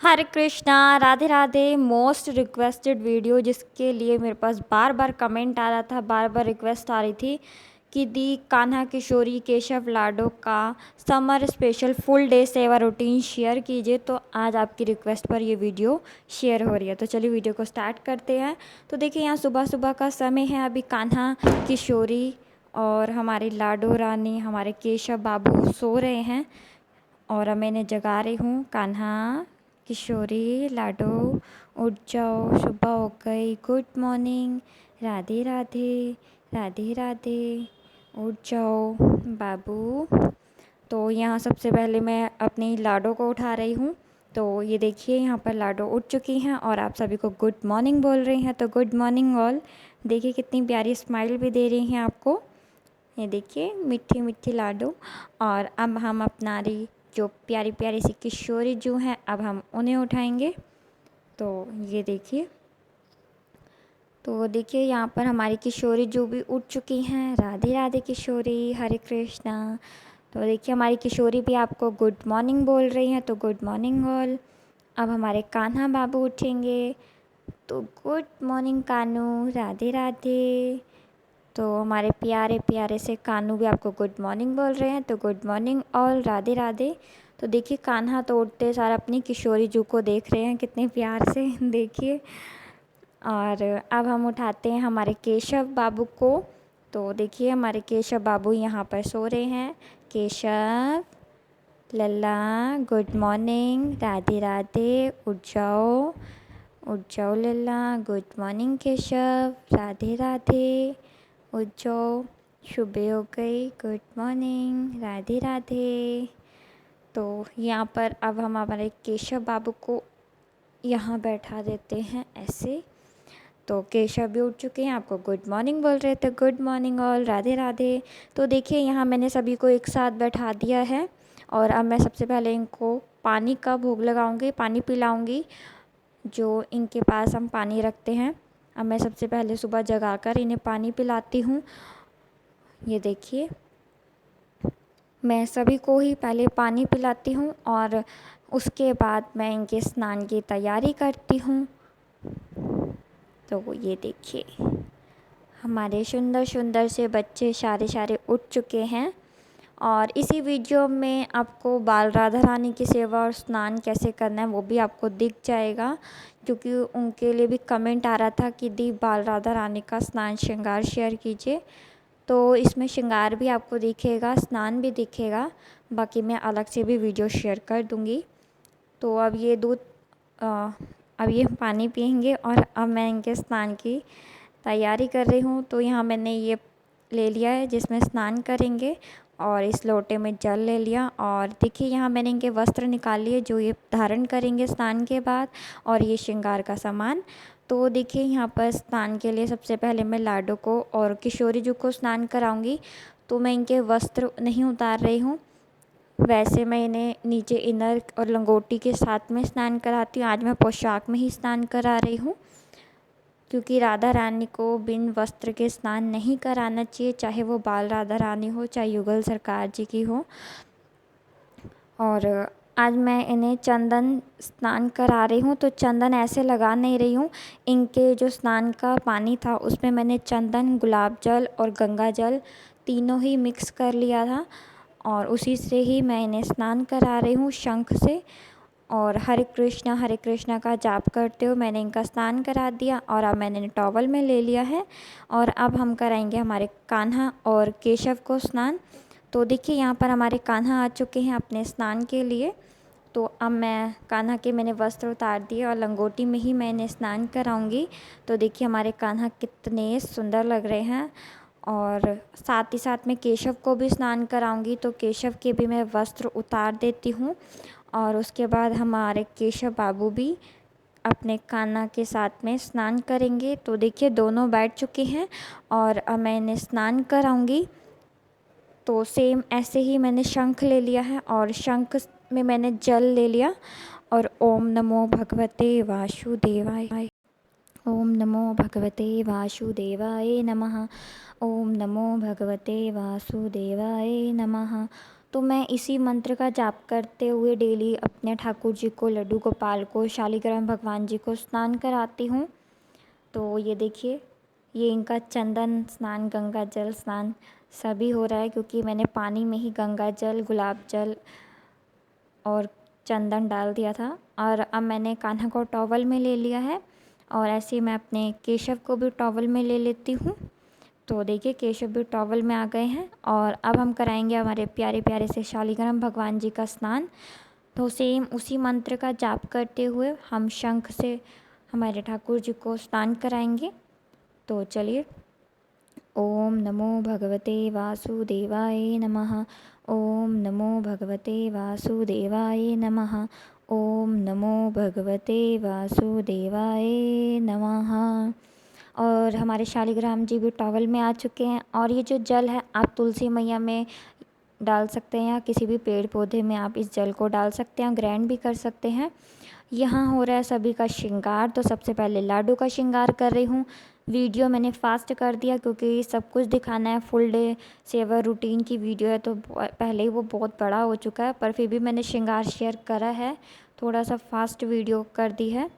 हरे Krishna, Radhe Radhe. Most requested video जिसके लिए मेरे पास बार बार कमेंट आ रहा था, बार बार रिक्वेस्ट आ रही थी कि दी कान्हा किशोरी केशव लाडो का समर स्पेशल फुल डे सेवा रूटीन शेयर कीजिए। तो आज आपकी रिक्वेस्ट पर ये वीडियो शेयर हो रही है। तो चलिए वीडियो को स्टार्ट करते हैं। तो देखिए यहाँ सुबह सुबह का समय है। अभी कान्हा किशोरी और हमारी लाडो रानी, हमारे केशव बाबू सो रहे हैं और अब मैं इन्हें जगा रही हूँ। कान्हा किशोरी लाडो उठ जाओ, सुबह हो गई, गुड मॉर्निंग, राधे राधे, राधे राधे, उठ जाओ बाबू। तो यहाँ सबसे पहले मैं अपनी लाडो को उठा रही हूँ। तो ये देखिए यहाँ पर लाडो उठ चुकी हैं और आप सभी को गुड मॉर्निंग बोल रही हैं। तो गुड मॉर्निंग ऑल। देखिए कितनी प्यारी स्माइल भी दे रही हैं आपको। ये देखिए मीठी मीठी लाडो। और अब हम अपना रही जो प्यारी प्यारी सी किशोरी जू हैं, अब हम उन्हें उठाएंगे। तो ये देखिए, तो देखिए यहाँ पर हमारी किशोरी जू भी उठ चुकी हैं। राधे राधे किशोरी, हरे कृष्णा। तो देखिए हमारी किशोरी भी आपको गुड मॉर्निंग बोल रही हैं। तो गुड मॉर्निंग ऑल। अब हमारे कान्हा बाबू उठेंगे। तो गुड मॉर्निंग कानू, राधे राधे। तो हमारे प्यारे प्यारे से कानू भी आपको गुड मॉर्निंग बोल रहे हैं। तो good morning all, Radhe Radhe. तो देखिए कान्हा तो उठते सारा अपनी किशोरी जू को देख रहे हैं कितने प्यार से देखिए। और अब हम उठाते हैं हमारे केशव बाबू को। तो देखिए हमारे केशव बाबू यहाँ पर सो रहे हैं। केशव लल्ला, गुड मॉर्निंग, राधे राधे, उठ जाओ, उठ जाओ लल्ला, गुड मॉर्निंग केशव, राधे राधे, उठ जाओ, सुबह हो गई, गुड मॉर्निंग, राधे राधे। तो यहाँ पर अब हम हमारे केशव बाबू को यहाँ बैठा देते हैं ऐसे। तो केशव भी उठ चुके हैं, आपको गुड मॉर्निंग बोल रहे थे। Good morning all, Radhe Radhe. तो देखिए यहाँ मैंने सभी को एक साथ बैठा दिया है और अब मैं सबसे पहले इनको पानी का भोग लगाऊंगी, पानी पिलाऊंगी जो इनके पास हम पानी रखते हैं। अब मैं सबसे पहले सुबह जगाकर इन्हें पानी पिलाती हूँ। ये देखिए मैं सभी को ही पहले पानी पिलाती हूँ और उसके बाद मैं इनके स्नान की तैयारी करती हूँ। तो ये देखिए हमारे सुंदर सुंदर से बच्चे सारे सारे उठ चुके हैं। और इसी वीडियो में आपको बाल राधा रानी की सेवा और स्नान कैसे करना है वो भी आपको दिख जाएगा, क्योंकि उनके लिए भी कमेंट आ रहा था कि दी बाल राधा रानी का स्नान श्रृंगार शेयर कीजिए। तो इसमें श्रृंगार भी आपको दिखेगा, स्नान भी दिखेगा। बाकी मैं अलग से भी वीडियो शेयर कर दूँगी। तो अब ये अब ये पानी पियेंगे और अब मैं इनके स्नान की तैयारी कर रही हूँ। तो यहाँ मैंने ये ले लिया है जिसमें स्नान करेंगे और इस लोटे में जल ले लिया। और देखिए यहाँ मैंने इनके वस्त्र निकाल लिए जो ये धारण करेंगे स्नान के बाद, और ये श्रृंगार का सामान। तो देखिए यहाँ पर स्नान के लिए सबसे पहले मैं लाडो को और किशोरी जी को स्नान कराऊंगी। तो मैं इनके वस्त्र नहीं उतार रही हूँ, वैसे मैं इन्हें नीचे इनर और लंगोटी के साथ में स्नान कराती हूँ। आज मैं पोशाक में ही स्नान करा रही हूँ, क्योंकि राधा रानी को बिन वस्त्र के स्नान नहीं कराना चाहिए, चाहे वो बाल राधा रानी हो चाहे युगल सरकार जी की हो। और आज मैं इन्हें चंदन स्नान करा रही हूँ। तो चंदन ऐसे लगा नहीं रही हूँ, इनके जो स्नान का पानी था उसमें मैंने चंदन, गुलाब जल और गंगा जल तीनों ही मिक्स कर लिया था और उसी से ही मैं इन्हें स्नान करा रही हूँ शंख से। और हरे कृष्णा का जाप करते हुए मैंने इनका स्नान करा दिया और अब मैंने टॉवल में ले लिया है। और अब हम कराएंगे हमारे कान्हा और केशव को स्नान। तो देखिए यहाँ पर हमारे कान्हा आ चुके हैं अपने स्नान के लिए। तो अब मैं कान्हा के मैंने वस्त्र उतार दिए और लंगोटी में ही मैंने स्नान कराऊंगी। तो देखिए हमारे कान्हा कितने सुंदर लग रहे हैं। और साथ ही साथ मैं केशव को भी स्नान कराऊंगी। तो केशव के भी मैं वस्त्र उतार देती हूँ और उसके बाद हमारे केशव बाबू भी अपने कान्हा के साथ में स्नान करेंगे। तो देखिए दोनों बैठ चुके हैं और अब मैं इन्हें स्नान कराऊंगी। तो सेम ऐसे ही मैंने शंख ले लिया है और शंख में मैंने जल ले लिया और ओम नमो भगवते वासुदेवाय, ओम नमो भगवते वासुदेवाय नमः, ओम नमो भगवते वासुदेवाय नमः। तो मैं इसी मंत्र का जाप करते हुए डेली अपने ठाकुर जी को, लड्डू गोपाल को, शालिग्राम भगवान जी को स्नान कराती हूँ। तो ये देखिए, ये इनका चंदन स्नान, गंगा जल स्नान सभी हो रहा है, क्योंकि मैंने पानी में ही गंगा जल, गुलाब जल और चंदन डाल दिया था। और अब मैंने कान्हा को टॉवल में ले लिया है, और ऐसे ही मैं अपने केशव को भी टॉवल में ले लेती हूँ। तो देखिए, केशव भी टॉवल में आ गए हैं, और अब हम कराएंगे हमारे प्यारे प्यारे से शालिग्राम भगवान जी का स्नान। तो सेम उसी मंत्र का जाप करते हुए हम शंख से हमारे ठाकुर जी को स्नान कराएंगे। तो चलिए, ओम नमो भगवते वासुदेवाय नमः। ओम नमो भगवते वासुदेवाय नमः। ओम नमो भगवते वासुदेवाय नमः। और हमारे शालिग्राम जी भी टॉवल में आ चुके हैं। और ये जो जल है, आप तुलसी मैया में डाल सकते हैं, या किसी भी पेड़ पौधे में आप इस जल को डाल सकते हैं, ग्रहण भी कर सकते हैं। यहाँ हो रहा है सभी का श्रृंगार। तो सबसे पहले लाडू का श्रृंगार कर रही हूँ। वीडियो मैंने फास्ट कर दिया, क्योंकि सब कुछ दिखाना है, फुल डे सेवा रूटीन की वीडियो है, तो पहले ही वो बहुत बड़ा हो चुका है, पर फिर भी मैंने श्रृंगार शेयर करा है, थोड़ा सा फास्ट वीडियो कर दी है।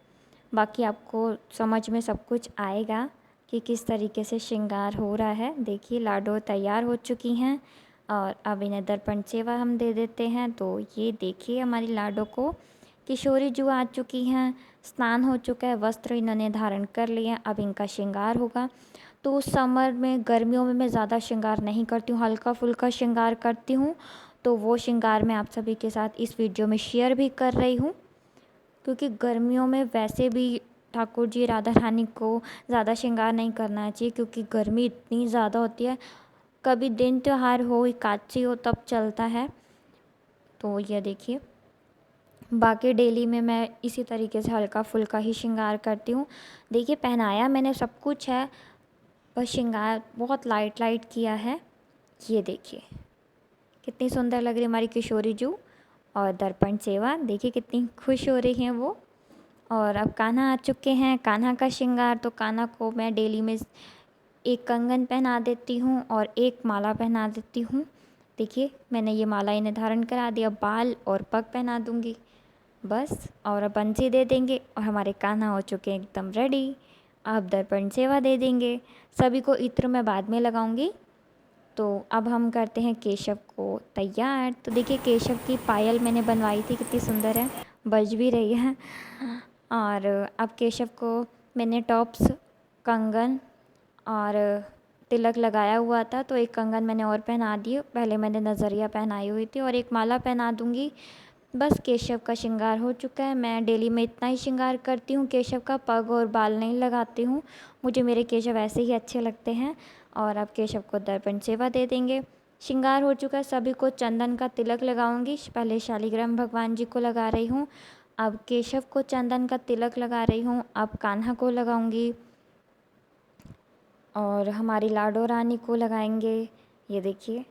बाकी आपको समझ में सब कुछ आएगा कि किस तरीके से श्रृंगार हो रहा है। देखिए, लाडो तैयार हो चुकी हैं, और अब इन्हें दर्पण सेवा हम दे देते हैं। तो ये देखिए, हमारी लाडो को किशोरी जू आ चुकी हैं, स्नान हो चुका है, वस्त्र इन्होंने धारण कर लिए हैं, अब इनका श्रृंगार होगा। तो समर में, गर्मियों में मैं ज़्यादा श्रृंगार नहीं करती हूँ, हल्का फुल्का श्रृंगार करती हूँ। तो वो श्रृंगार मैं आप सभी के साथ इस वीडियो में शेयर भी कर रही हूँ, क्योंकि गर्मियों में वैसे भी ठाकुर जी, राधा रानी को ज़्यादा श्रृंगार नहीं करना चाहिए, क्योंकि गर्मी इतनी ज़्यादा होती है। कभी दिन त्यौहार हो, एकादशी हो, तब चलता है। तो ये देखिए, बाकी डेली में मैं इसी तरीके से हल्का फुल्का ही श्रृंगार करती हूँ। देखिए, पहनाया मैंने सब कुछ है, पर श्रृंगार बहुत लाइट लाइट किया है। ये देखिए, कितनी सुंदर लग रही हमारी किशोरी जू। और दर्पण सेवा देखिए, कितनी खुश हो रही हैं वो। और अब कान्हा आ चुके हैं, कान्हा का श्रृंगार। तो कान्हा को मैं डेली में एक कंगन पहना देती हूँ और एक माला पहना देती हूँ। देखिए, मैंने ये माला इन्हें धारण करा दिया, बाल और पग पहना दूँगी बस। और अब बंसी दे देंगे, और हमारे कान्हा हो चुके हैं एकदम रेडी। अब दर्पण सेवा दे देंगे। सभी को इत्र मैं बाद में लगाऊंगी। तो अब हम करते हैं केशव को तैयार। तो देखिए, केशव की पायल मैंने बनवाई थी, कितनी सुंदर है, बज भी रही है। और अब केशव को मैंने टॉप्स, कंगन और तिलक लगाया हुआ था, तो एक कंगन मैंने और पहना दी। पहले मैंने नज़रिया पहनाई हुई थी, और एक माला पहना दूँगी। बस केशव का श्रृंगार हो चुका है। मैं डेली में इतना ही श्रृंगार करती हूँ केशव का, पग और बाल नहीं लगाती हूँ, मुझे मेरे केशव ऐसे ही अच्छे लगते हैं। और अब केशव को दर्पण सेवा दे देंगे। श्रृंगार हो चुका है, सभी को चंदन का तिलक लगाऊंगी। पहले शालिग्राम भगवान जी को लगा रही हूँ, अब केशव को चंदन का तिलक लगा रही हूँ, अब कान्हा को लगाऊंगी, और हमारी लाडो रानी को लगाएंगे, ये देखिए,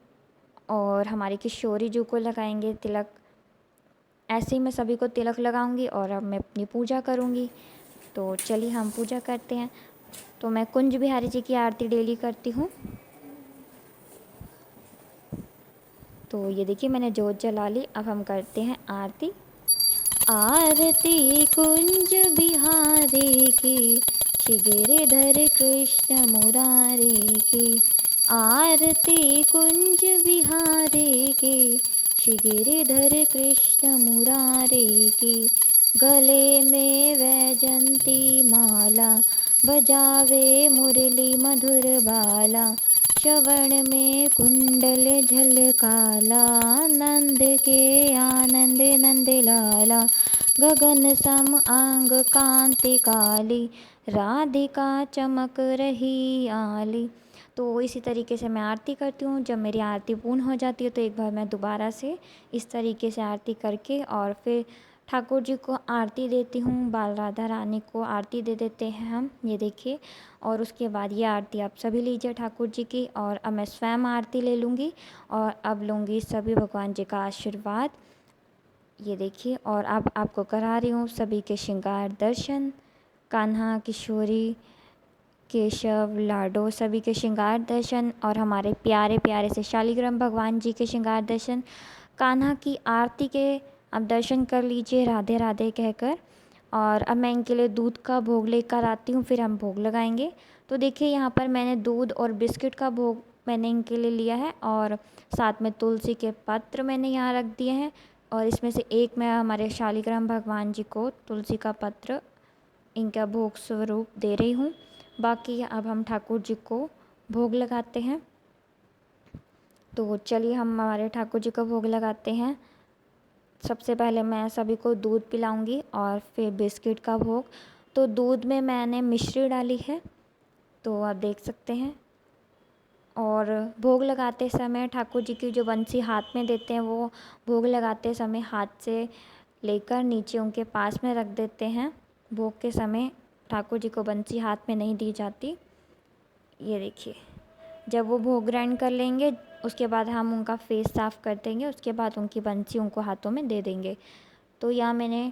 और हमारी किशोरी जू को लगाएंगे तिलक। ऐसे ही मैं सभी को तिलक लगाऊंगी, और अब मैं अपनी पूजा करूंगी। तो चलिए, हम पूजा करते हैं। तो मैं कुंज बिहारी जी की आरती डेली करती हूँ। तो ये देखिए, मैंने जोत जला ली। अब हम करते हैं आरती। आरती कुंज बिहारी की, श्री गिरिधर कृष्ण मुरारी की। आरती कुंज बिहारी की, श्री गिरिधर कृष्ण मुरारी की। गले में वैजंती माला, बजावे मुरली मधुर बाला। श्रवण में कुंडल झलकाला, नंद के आनंद नंद लाला। गगन सम अंग कांति काली, राधिका चमक रही आली। तो इसी तरीके से मैं आरती करती हूँ। जब मेरी आरती पूर्ण हो जाती है, तो एक बार मैं दोबारा से इस तरीके से आरती करके, और फिर ठाकुर जी को आरती देती हूँ। बाल राधा रानी को आरती दे देते हैं हम, ये देखिए। और उसके बाद ये आरती आप सभी लीजिए ठाकुर जी की। और अब मैं स्वयं आरती ले लूँगी, और अब लूँगी सभी भगवान जी का आशीर्वाद, ये देखिए। और अब आपको करा रही हूँ सभी के श्रृंगार दर्शन, कान्हा, किशोरी केशव, लाडो सभी के श्रृंगार दर्शन और हमारे प्यारे प्यारे से शालिग्राम भगवान जी के श्रृंगार दर्शन, कान्हा की आरती के आप दर्शन कर लीजिए राधे राधे कहकर। और अब मैं इनके लिए दूध का भोग लेकर आती हूँ, फिर हम भोग लगाएंगे। तो देखिए यहाँ पर मैंने दूध और बिस्किट का भोग मैंने इनके लिए लिया है और साथ में तुलसी के पत्र मैंने यहाँ रख दिए हैं। और इसमें से एक मैं हमारे शालिग्राम भगवान जी को तुलसी का पत्र इनका भोग स्वरूप दे रही हूँ। बाकी अब हम ठाकुर जी को भोग लगाते हैं। तो चलिए हम हमारे ठाकुर जी को भोग लगाते हैं। सबसे पहले मैं सभी को दूध पिलाऊंगी और फिर बिस्किट का भोग। तो दूध में मैंने मिश्री डाली है, तो आप देख सकते हैं। और भोग लगाते समय ठाकुर जी की जो बंसी हाथ में देते हैं, वो भोग लगाते समय हाथ से लेकर नीचे उनके पास में रख देते हैं। भोग के समय ठाकुर जी को बंसी हाथ में नहीं दी जाती। ये देखिए, जब वो भोग ग्रहण कर लेंगे उसके बाद हम उनका फेस साफ़ कर देंगे, उसके बाद उनकी बंसी उनको हाथों में दे देंगे। तो यहाँ मैंने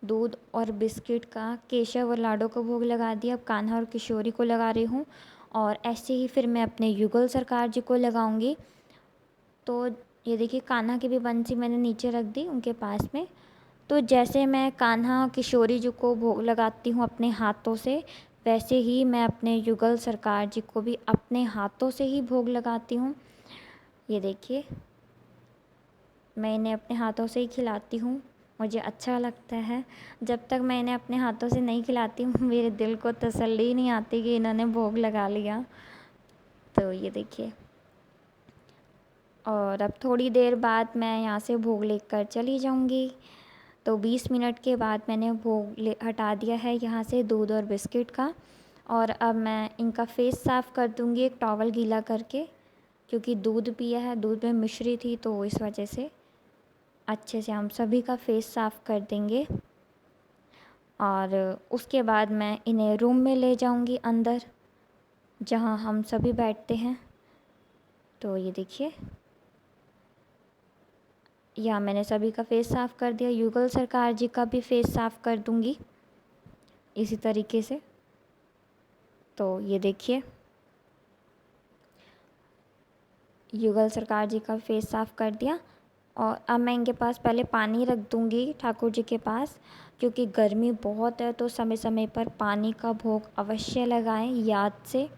दूध और बिस्किट का केशव और लाडो को भोग लगा दिया। अब कान्हा और किशोरी को लगा रही हूँ और ऐसे ही फिर मैं अपने युगल सरकार जी को लगाऊंगी। तो ये देखिए, कान्हा की भी बंसी मैंने नीचे रख दी उनके पास में। तो जैसे मैं कान्हा किशोरी जी को भोग लगाती हूँ अपने हाथों से, वैसे ही मैं अपने युगल सरकार जी को भी अपने हाथों से ही भोग लगाती हूँ। ये देखिए, मैं इन्हें अपने हाथों से ही खिलाती हूँ, मुझे अच्छा लगता है। जब तक मैं इन्हें अपने हाथों से नहीं खिलाती हूँ मेरे दिल को तसल्ली ही नहीं आती कि इन्होंने भोग लगा लिया। तो ये देखिए, और अब थोड़ी देर बाद मैं यहाँ से भोग लेकर चली जाऊँगी। तो 20 मिनट के बाद मैंने भोग हटा दिया है यहाँ से दूध और बिस्किट का। और अब मैं इनका फेस साफ़ कर दूँगी एक टॉवल गीला करके, क्योंकि दूध पिया है, दूध में मिश्री थी, तो इस वजह से अच्छे से हम सभी का फेस साफ़ कर देंगे। और उसके बाद मैं इन्हें रूम में ले जाऊंगी अंदर, जहां हम सभी बैठते हैं। तो ये देखिए, यहाँ मैंने सभी का फेस साफ़ कर दिया। युगल सरकार जी का भी फेस साफ़ कर दूंगी इसी तरीके से। तो ये देखिए, युगल सरकार जी का फेस साफ़ कर दिया। और अब मैं इनके पास पहले पानी रख दूंगी ठाकुर जी के पास, क्योंकि गर्मी बहुत है, तो समय समय पर पानी का भोग अवश्य लगाएं याद से।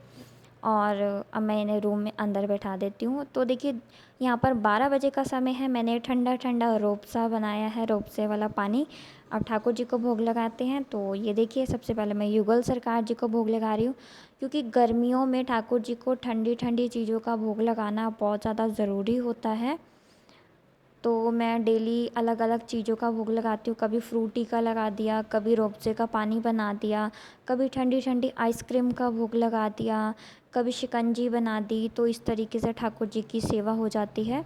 और अब मैं इन्हें रूम में अंदर बैठा देती हूँ। तो देखिए, यहाँ पर 12 बजे का समय है, मैंने ठंडा ठंडा रूअफ़ज़ा बनाया है, रूअफ़ज़े वाला पानी। अब ठाकुर जी को भोग लगाते हैं। तो ये देखिए, सबसे पहले मैं युगल सरकार जी को भोग लगा रही हूँ, क्योंकि गर्मियों में ठाकुर जी को ठंडी ठंडी चीज़ों का भोग लगाना बहुत ज़्यादा ज़रूरी होता है। तो मैं डेली अलग अलग चीज़ों का भोग लगाती हूँ। कभी फ्रूटी का लगा दिया, कभी रूअफ़ज़े का पानी बना दिया, कभी ठंडी ठंडी आइसक्रीम का भोग लगा दिया, कभी शिकंजी बना दी। तो इस तरीके से ठाकुर जी की सेवा हो जाती है।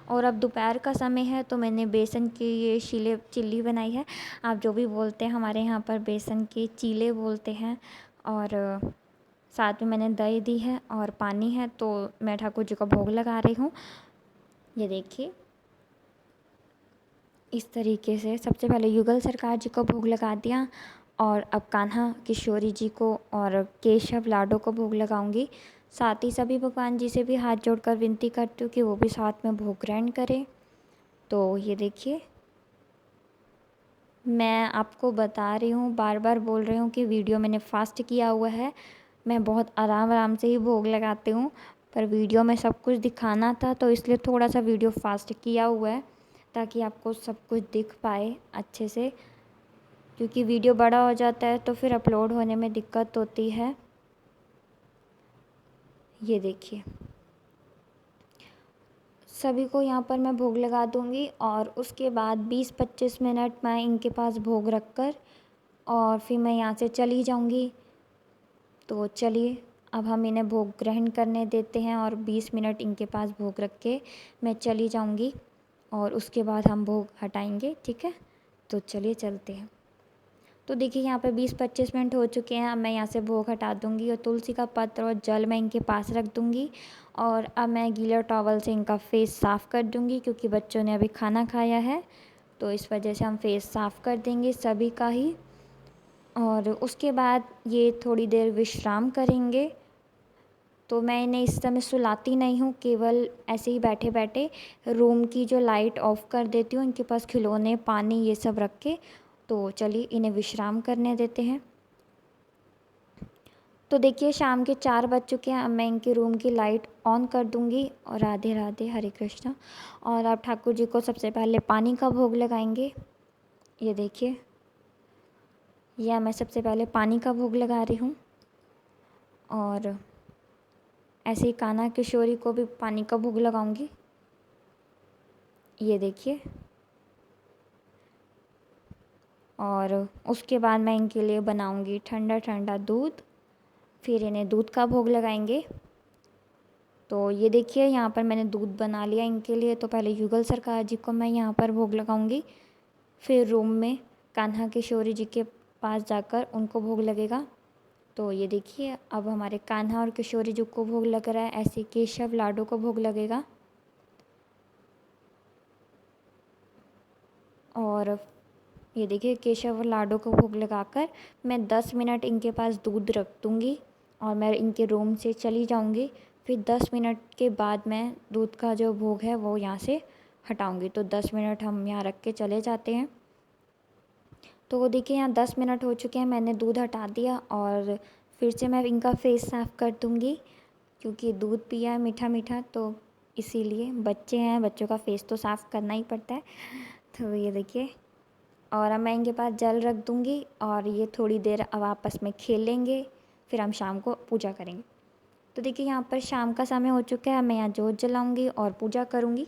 और अब दोपहर का समय है, तो मैंने बेसन की ये चिल्ली बनाई है। आप जो भी बोलते हैं, हमारे यहाँ पर बेसन के चीले बोलते हैं। और साथ में मैंने दही दी है और पानी है। तो मैं ठाकुर जी का भोग लगा रही हूँ। ये देखिए, इस तरीके से सबसे पहले युगल सरकार जी को भोग लगा दिया। और अब कान्हा किशोरी जी को और केशव लाडो को भोग लगाऊंगी। साथ ही सभी भगवान जी से भी हाथ जोड़कर विनती करती हूँ कि वो भी साथ में भोग ग्रहण करें। तो ये देखिए, मैं आपको बता रही हूँ, बार बार बोल रही हूँ कि वीडियो मैंने फ़ास्ट किया हुआ है। मैं बहुत आराम आराम से ही भोग लगाती हूँ, पर वीडियो में सब कुछ दिखाना था, तो इसलिए थोड़ा सा वीडियो फ़ास्ट किया हुआ है, ताकि आपको सब कुछ दिख पाए अच्छे से। क्योंकि वीडियो बड़ा हो जाता है तो फिर अपलोड होने में दिक्कत होती है। ये देखिए, सभी को यहाँ पर मैं भोग लगा दूँगी और उसके बाद 20-25 मिनट मैं इनके पास भोग रख कर और फिर मैं यहाँ से चली जाऊँगी। तो चलिए, अब हम इन्हें भोग ग्रहण करने देते हैं और 20 मिनट इनके पास भोग रख के मैं चली जाऊँगी और उसके बाद हम भोग हटाएंगे, ठीक है। तो चलिए चलते हैं। तो देखिए, यहाँ पे 20-25 मिनट हो चुके हैं। अब मैं यहाँ से भोग हटा दूँगी और तुलसी का पत्र और जल मैं इनके पास रख दूँगी। और अब मैं गीला टॉवल से इनका फेस साफ़ कर दूँगी, क्योंकि बच्चों ने अभी खाना खाया है, तो इस वजह से हम फेस साफ़ कर देंगे सभी का ही। और उसके बाद ये थोड़ी देर विश्राम करेंगे। तो मैं इन्हें इस समय सुलाती नहीं हूँ, केवल ऐसे ही बैठे बैठे रूम की जो लाइट ऑफ़ कर देती हूँ, इनके पास खिलौने, पानी ये सब रख के। तो चलिए इन्हें विश्राम करने देते हैं। तो देखिए शाम के 4 बज चुके हैं। अब मैं इनके रूम की लाइट ऑन कर दूँगी। और राधे राधे, हरे कृष्णा। और अब ठाकुर जी को सबसे पहले पानी का भोग लगाएंगे। ये देखिए, यह मैं सबसे पहले पानी का भोग लगा रही हूँ। और ऐसे ही कान्हा किशोरी को भी पानी का भोग लगाऊंगी। ये देखिए। और उसके बाद मैं इनके लिए बनाऊंगी ठंडा ठंडा दूध। फिर इन्हें दूध का भोग लगाएंगे। तो ये देखिए, यहाँ पर मैंने दूध बना लिया इनके लिए। तो पहले युगल सरकार जी को मैं यहाँ पर भोग लगाऊंगी। फिर रूम में कान्हा किशोरी जी के पास जाकर उनको भोग लगेगा। तो ये देखिए, अब हमारे कान्हा और किशोरी जी को भोग लग रहा है। ऐसे केशव लाडो को भोग लगेगा। और ये देखिए, केशव और लाडो को भोग लगाकर मैं 10 मिनट इनके पास दूध रख दूँगी। और मैं इनके रूम से चली जाऊँगी। फिर 10 मिनट के बाद मैं दूध का जो भोग है वो यहाँ से हटाऊँगी। तो 10 मिनट हम यहाँ रख के चले जाते हैं। तो वो देखिए, यहाँ 10 मिनट हो चुके हैं, मैंने दूध हटा दिया। और फिर से मैं इनका फेस साफ़ कर दूँगी, क्योंकि दूध पिया है मीठा मीठा। तो इसीलिए बच्चे हैं, बच्चों का फेस तो साफ़ करना ही पड़ता है। तो ये देखिए, और अब मैं इनके पास जल रख दूँगी। और ये थोड़ी देर अब आपस में खेलेंगे। फिर हम शाम को पूजा करेंगे। तो देखिए, यहाँ पर शाम का समय हो चुका है। मैं यहाँ जोत जलाऊँगी और पूजा करूँगी।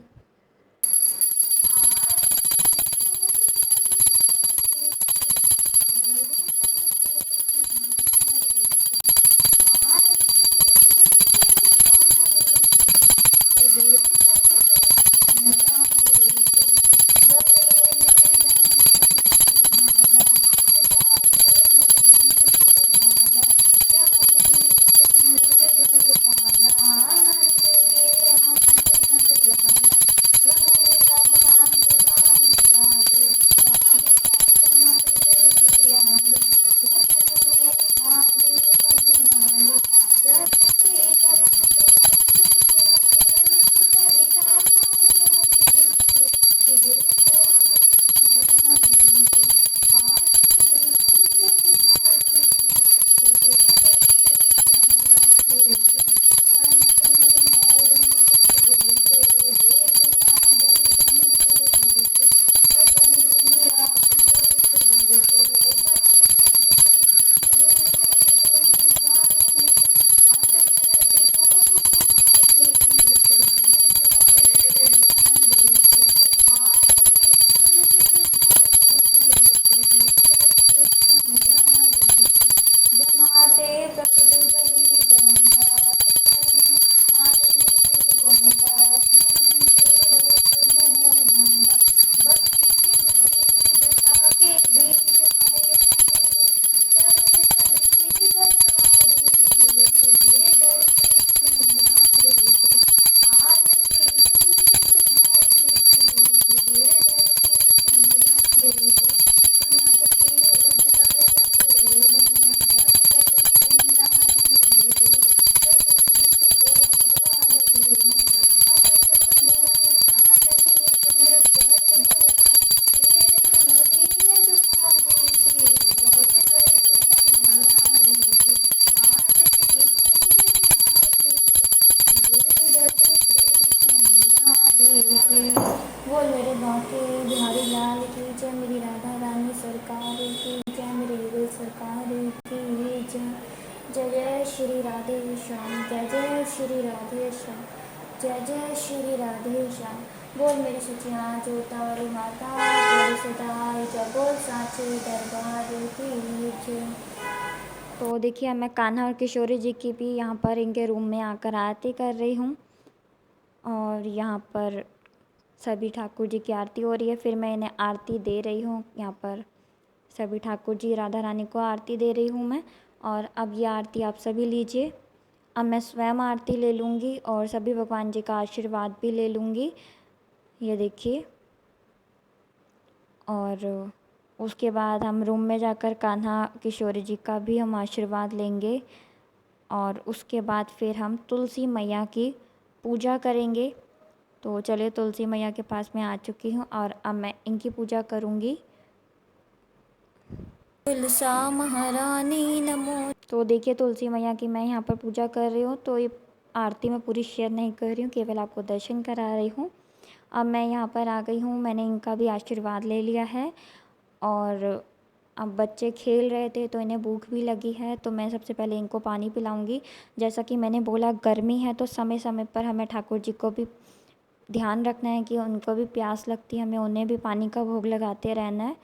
बोल मेरे नौके बिहारी लाल की जय, मेरी राधा रानी सरकार की जय, मेरी युगल सरकार की जय। जय जय श्री राधे श्याम, जय जय श्री राधे श्याम, जय जय श्री राधे श्याम। बोल मेरी सचिया जोतावाली माता तेरी सदाई जय, बोल साचे दरबार की जय। तो देखिए, मैं कान्हा और किशोरी जी की भी यहाँ पर इनके रूम में आकर आरती कर रही हूँ। और यहाँ पर सभी ठाकुर जी की आरती हो रही है। फिर मैं इन्हें आरती दे रही हूँ। यहाँ पर सभी ठाकुर जी, राधा रानी को आरती दे रही हूँ मैं। और अब ये आरती आप सभी लीजिए। अब मैं स्वयं आरती ले लूँगी और सभी भगवान जी का आशीर्वाद भी ले लूँगी। ये देखिए। और उसके बाद हम रूम में जाकर कान्हा किशोरी जी का भी हम आशीर्वाद लेंगे और उसके बाद फिर हम तुलसी मैया की पूजा करेंगे। तो चलिए, तुलसी मैया के पास मैं आ चुकी हूँ और अब मैं इनकी पूजा करूँगी। तुलसा महारानी नमो। तो देखिए, तुलसी मैया की मैं यहाँ पर पूजा कर रही हूँ। तो ये आरती में पूरी शेयर नहीं कर रही हूँ, केवल आपको दर्शन करा रही हूँ। अब मैं यहाँ पर आ गई हूँ, मैंने इनका भी आशीर्वाद ले लिया है और अब बच्चे खेल रहे थे तो इन्हें भूख भी लगी है, तो मैं सबसे पहले इनको पानी पिलाऊंगी। जैसा कि मैंने बोला, गर्मी है तो समय समय पर हमें ठाकुर जी को भी ध्यान रखना है कि उनको भी प्यास लगती है, हमें उन्हें भी पानी का भोग लगाते रहना है।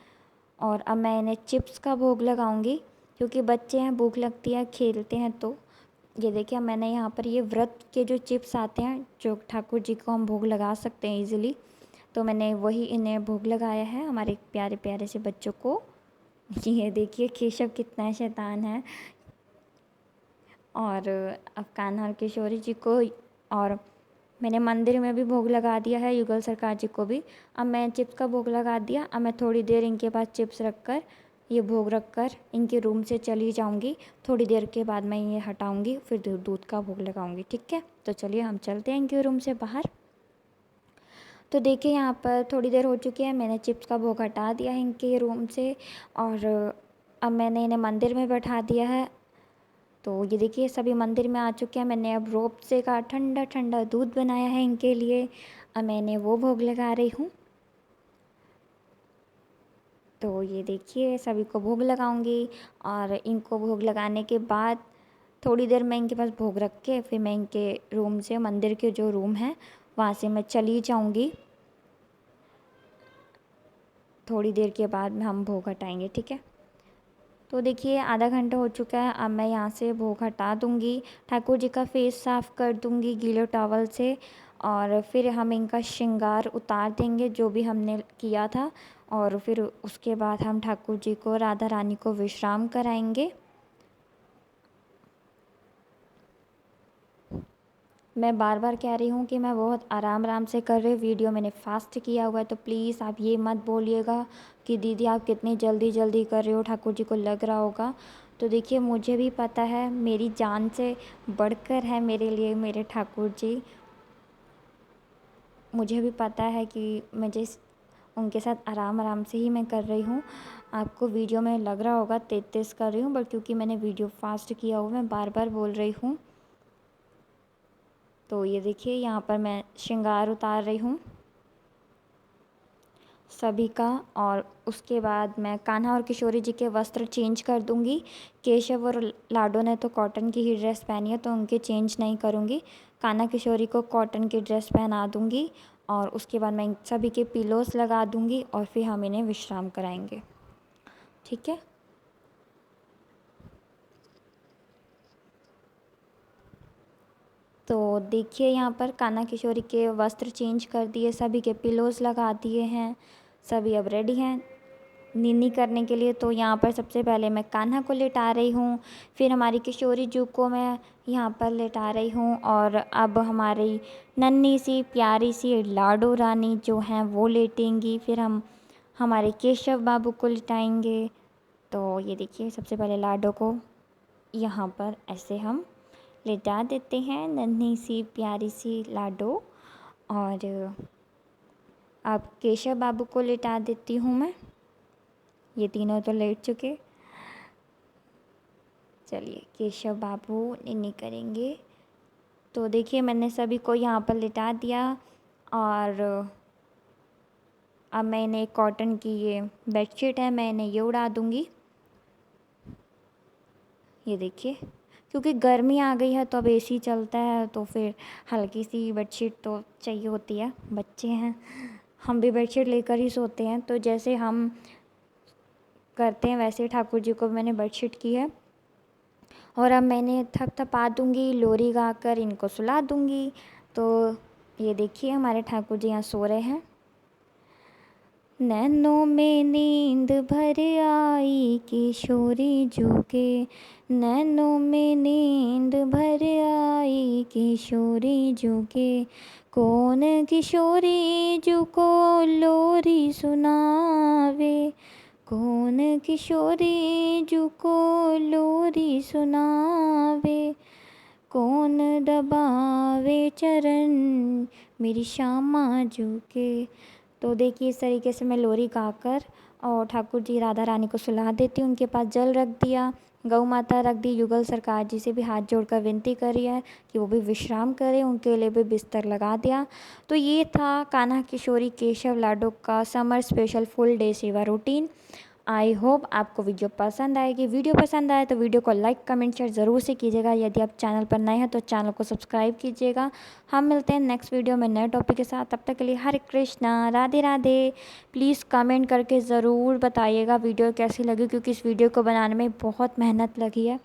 और अब मैं इन्हें चिप्स का भोग लगाऊंगी, क्योंकि बच्चे हैं, भूख लगती है, खेलते हैं। तो ये देखिए, मैंने यहाँ पर ये व्रत के जो चिप्स आते हैं जो ठाकुर जी को हम भोग लगा सकते हैं ईज़िली, तो मैंने वही इन्हें भोग लगाया है हमारे प्यारे प्यारे से बच्चों को। ये देखिए, केशव कितना शैतान है। और अब कान्हा और किशोरी जी को, और मैंने मंदिर में भी भोग लगा दिया है युगल सरकार जी को भी। अब मैं चिप्स का भोग लगा दिया। अब मैं थोड़ी देर इनके पास चिप्स रख कर, ये भोग रख कर इनके रूम से चली जाऊंगी। थोड़ी देर के बाद मैं ये हटाऊंगी, फिर दूध का भोग लगाऊंगी। ठीक है, तो चलिए हम चलते हैं इनके रूम से बाहर। तो देखिए, यहाँ पर थोड़ी देर हो चुकी है, मैंने चिप्स का भोग हटा दिया है इनके रूम से और अब मैंने इन्हें मंदिर में बैठा दिया है। तो ये देखिए, सभी मंदिर में आ चुके हैं। मैंने अब रोप से का ठंडा ठंडा दूध बनाया है इनके लिए, अब मैंने वो भोग लगा रही हूँ। तो ये देखिए, सभी को भोग लगाऊंगी और इनको भोग लगाने के बाद थोड़ी देर मैं इनके पास भोग रख के फिर मैं इनके रूम से, मंदिर के जो रूम है वहाँ से मैं चली जाऊंगी। थोड़ी देर के बाद में हम भोग हटाएंगे। ठीक है, तो देखिए, आधा घंटा हो चुका है। अब मैं यहाँ से भोग हटा दूँगी, ठाकुर जी का फेस साफ़ कर दूँगी गीले टॉवल से और फिर हम इनका श्रृंगार उतार देंगे जो भी हमने किया था। और फिर उसके बाद हम ठाकुर जी को, राधा रानी को विश्राम कराएंगे। मैं बार बार कह रही हूँ कि मैं बहुत आराम आराम से कर रही हूँ वीडियो, मैंने फ़ास्ट किया हुआ है, तो प्लीज़ आप ये मत बोलिएगा कि दीदी आप कितनी जल्दी जल्दी कर रहे हो, ठाकुर जी को लग रहा होगा। तो देखिए, मुझे भी पता है, मेरी जान से बढ़कर है मेरे लिए मेरे ठाकुर जी। मुझे भी पता है कि मुझे उनके साथ आराम आराम से ही मैं कर रही हूँ। आपको वीडियो में लग रहा होगा तेज़ तेज़ कर रही हूँ, बट क्योंकि मैंने वीडियो फ़ास्ट किया हुआ, मैं बार बार बोल रही हूँ। तो ये देखिए, यहाँ पर मैं श्रृंगार उतार रही हूँ सभी का। और उसके बाद मैं कान्हा और किशोरी जी के वस्त्र चेंज कर दूँगी। केशव और लाडो ने तो कॉटन की ही ड्रेस पहनी है, तो उनके चेंज नहीं करूँगी। कान्हा किशोरी को कॉटन की ड्रेस पहना दूँगी और उसके बाद मैं इन सभी के पिलोस लगा दूँगी और फिर हम इन्हें विश्राम कराएंगे। ठीक है, तो देखिए, यहाँ पर कान्हा किशोरी के वस्त्र चेंज कर दिए, सभी के पिलोस लगा दिए हैं, सभी अब रेडी हैं नीनी करने के लिए। तो यहाँ पर सबसे पहले मैं कान्हा को लेटा रही हूँ, फिर हमारी किशोरी जू को मैं यहाँ पर लेटा रही हूँ और अब हमारी नन्ही सी प्यारी सी लाडो रानी जो हैं वो लेटेंगी, फिर हम हमारे केशव बाबू को लिटाएंगे। तो ये देखिए, सबसे पहले लाडो को यहाँ पर ऐसे हम लेटा देते हैं, नन्ही सी प्यारी सी लाडो। और अब केशव बाबू को लेटा देती हूँ मैं, ये तीनों तो लेट चुके। चलिए, केशव बाबू निन्नी करेंगे। तो देखिए, मैंने सभी को यहाँ पर लिटा दिया और अब मैं इन्हें कॉटन की ये बेडशीट है, मैं इन्हें ये उड़ा दूँगी। ये देखिए, क्योंकि गर्मी आ गई है तो अब एसी चलता है, तो फिर हल्की सी बेडशीट तो चाहिए होती है। बच्चे हैं, हम भी बेडशीट लेकर ही सोते हैं, तो जैसे हम करते हैं वैसे ठाकुर जी को भी मैंने बेडशीट की है। और अब मैंने थपथपा दूँगी, लोरी गा कर इनको सुला दूँगी। तो ये देखिए, हमारे ठाकुर जी यहाँ सो रहे हैं। नैनों में नींद भर आई किशोरी जू के, नैनों में नींद भर आई किशोरी जू के, कौन किशोरी जू को लोरी सुनावे, कौन किशोरी जू को लोरी सुनावे, कौन दबावे चरण मेरी श्यामा जू के। तो देखिए इस तरीके से मैं लोरी गाकर और ठाकुर जी राधा रानी को सुला देती हूँ। उनके पास जल रख दिया, गौ माता रख दी, युगल सरकार जी से भी हाथ जोड़कर विनती करी है कि वो भी विश्राम करें, उनके लिए भी बिस्तर लगा दिया। तो ये था कान्हा किशोरी केशव लाडो का समर स्पेशल फुल डे सेवा रूटीन। आई होप आपको वीडियो पसंद आएगी। वीडियो पसंद आए तो वीडियो को लाइक कमेंट शेयर ज़रूर से कीजिएगा। यदि आप चैनल पर नए हैं तो चैनल को सब्सक्राइब कीजिएगा। हम मिलते हैं नेक्स्ट वीडियो में नए टॉपिक के साथ। तब तक के लिए हरे कृष्णा, राधे राधे। प्लीज़ कमेंट करके ज़रूर बताइएगा वीडियो कैसी लगी, क्योंकि इस वीडियो को बनाने में बहुत मेहनत लगी है।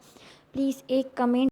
प्लीज़ एक कमेंट